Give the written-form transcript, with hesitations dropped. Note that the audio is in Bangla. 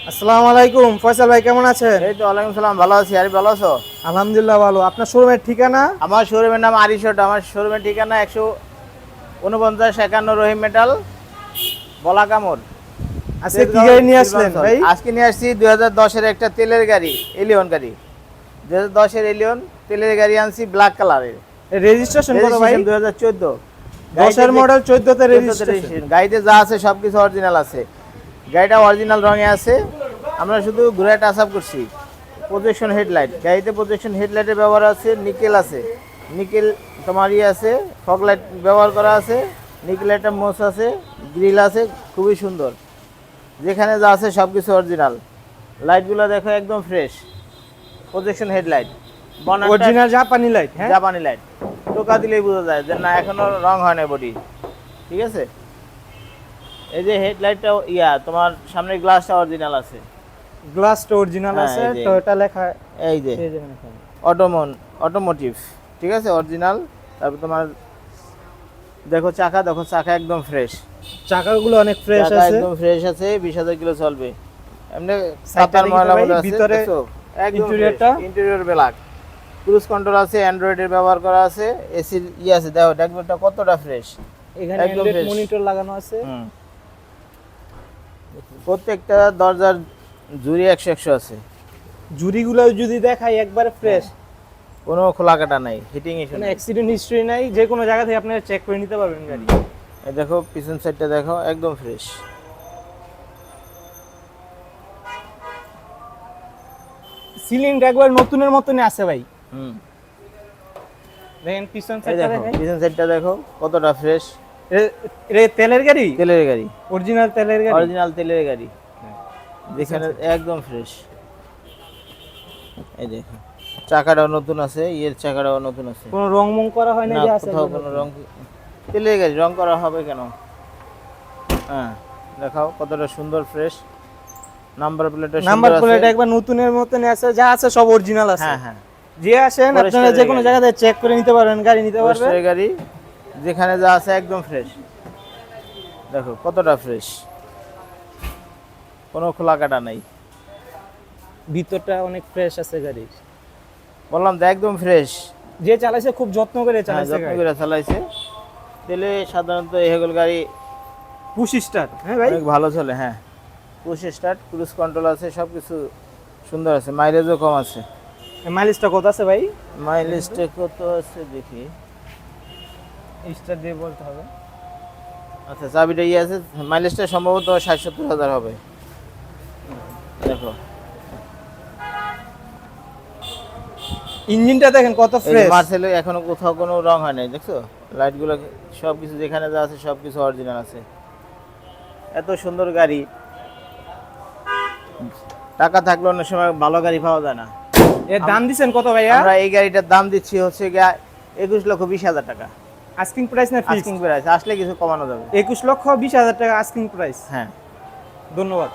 আসসালামু আলাইকুম ফয়সাল ভাই, কেমন আছেন? এই তো ওয়ালাইকুম সালাম, ভালো আছি। আরে ভালো আছো? আলহামদুলিল্লাহ ভালো। আপনার শোরুমের ঠিকানা? আমার শোরুমের নাম আরিশট। আমার শোরুমের ঠিকানা 149-51 রহিম মেটাল, বলাকা মোড়, আজকে কি তেজগাঁও, গাড়ি নিয়ে আসলেন শিল্পাঞ্চল। ভাই? আজকে নিয়ে আসছি 2010-এর একটা তেলের গাড়ি, এলিয়ন গাড়ি। 2010-এর এলিয়ন তেলের গাড়ি আনছি, ব্ল্যাক কালারের। রেজিস্ট্রেশন কত ভাই? 2014। 10 এর মডেল, 14 তে রেজিস্ট্রেশন। গাড়িতে যা আছে সবকিছু অরিজিনাল আছে। গাড়িটা অরিজিনাল রঙে আছে, আমরা শুধু ঘুরে টাচ আপ করছি। প্রজেকশন হেডলাইট, গাড়িতে প্রজেকশন হেডলাইটের ব্যবহার আছে, নিকেল আছে, নিকেল তোমার আছে, ফগ লাইট ব্যবহার করা আছে, নিকেল একটা মোস আছে, গ্রিল আছে, খুবই সুন্দর। যেখানে যা আছে সব কিছু অরিজিনাল। লাইটগুলো দেখো একদম ফ্রেশ, প্রজেকশন হেডলাইট, অরিজিনাল জাপানি লাইট। হ্যাঁ, জাপানি লাইট। টোকা দিলেই বোঝা যায় যে না এখনো রং হয় না বডি। ঠিক আছে, এই যে হেডলাইটটা তোমার সামনের গ্লাসটা অরিজিনাল আছে, গ্লাসটা অরিজিনাল হ্যাঁ, আছে, এই যে। তো এটা লেখা এই যে এই যে লেখা। অটোমোটিভ, ঠিক আছে, অরিজিনাল। তারপর তোমার দেখো চাকা, দেখো চাকা একদম ফ্রেশ, চাকাগুলো অনেক ফ্রেশ চাকা আছে। একদম ফ্রেশ আছে, 20,000 কিলো চলবে। এমনি সাইডটা সাতার দেখি ময়লা তো ভাই, মধ্যে আছে, ভিতরে দেখছো? একদম ইন্টেরিয়রটা? ইন্টেরিয়র ব্ল্যাক, ক্রুজ কন্ট্রোল আছে, অ্যান্ড্রয়েডের ব্যবহার করা আছে, এসির আছে। দেখো ড্যাশবোর্ডটা কতটা ফ্রেশ, এখানে একদম অ্যান্ড্রয়েড fresh। মনিটর লাগানো আছে। প্রত্যেকটা দরজার জুড়ি 100 আছে, জুরিগুলো যদি দেখাই একবারে ফ্রেশ, কোনো খোলা কাটা নাই, হিটিং ইস্যু কোনো নেই। অ্যাক্সিডেন্ট হিস্ট্রি নাই, যে কোনো জায়গা থেকে আপনারা চেক করে নিতে পারবেন গাড়ি। এই দেখো পিছন সাইডটা দেখো একদম ফ্রেশ। সিলিংটা একবার নতুনের মতনই আছে ভাই। হুম, দেখেন পিছন এই সাইডটা দেখো দেখেন। পিছন সাইডটা দেখো কতটা ফ্রেশ। এ তেলের গাড়ি? তেলের গাড়ি, অরিজিনাল তেলের গাড়ি। অরিজিনাল তেলের গাড়ি, যেখানে একদম ফ্রেশ। এই দেখো চাকাটাও নতুন আছে, চাকাটাও নতুন আছে। কোনো রং মং করা হয় না না, যে আছে? কোথাও কোনো রং, তেলের গাড়ি রং করা হবে কেন? হ্যাঁ, দেখাও কতটা সুন্দর ফ্রেশ। নাম্বার প্লেটটা নাম্বার প্লেট একবার নতুনের মতনই আছে, যা আছে সব অরিজিনাল আছে। হ্যাঁ হ্যাঁ, যে আসেন আপনারা পরিষ্কারের যে কোনো গাড়ি। জায়গা থেকে চেক করে নিতে পারবেন, গাড়ি নিতে পারবেন। পরিষ্কার গাড়ি, যেখানে যা আছে একদম ফ্রেশ। দেখো কতটা ফ্রেশ, কোনো খোলা কাটা নাই। ভিতরটা অনেক ফ্রেশ আছে গাড়ি। বললাম তো একদম ফ্রেশ। যে চালাইছে খুব যত্ন করে হ্যাঁ, চালাইছে যত্ন গাড়ি। করে চালাইছে। তেলে সাধারণত এগুলো গাড়ি পুশ স্টার। হ্যাঁ ভাই, অনেক ভালো চলে। হ্যাঁ, পুশ স্টার্ট, ক্রুজ কন্ট্রোল আছে, সব কিছু সুন্দর আছে, মাইলেজও কম আছে। মাইলেজটা কত আছে ভাই? মাইলেজটা কত আছে দেখি। স্টার দিয়ে বলতে হবে। আচ্ছা, চাবিটা আছে, মাইলেজটা সম্ভবত 60-70 হাজার হবে। দেখো ইঞ্জিনটা দেখেন কত ফ্রেশ। মার্সেলে এখনো কোথাও কোনো রং হয় নাই, দেখছো? লাইটগুলো সব কিছু যেখানে যা আছে সব কিছু অরিজিনাল আছে। এত সুন্দর গাড়ি, টাকা থাকলে অনেক সময় ভালো গাড়ি পাওয়া যায় না। এর দাম দিবেন কত ভাইয়া? আমরা এই গাড়িটার দাম দিচ্ছি হচ্ছে 21,20,000 টাকা। আস্কিং প্রাইস না ফিক্স? আস্কিং প্রাইস, আসলে কিছু কমানো যাবে। 21,20,000 টাকা আস্কিং প্রাইস। হ্যাঁ, ধন্যবাদ।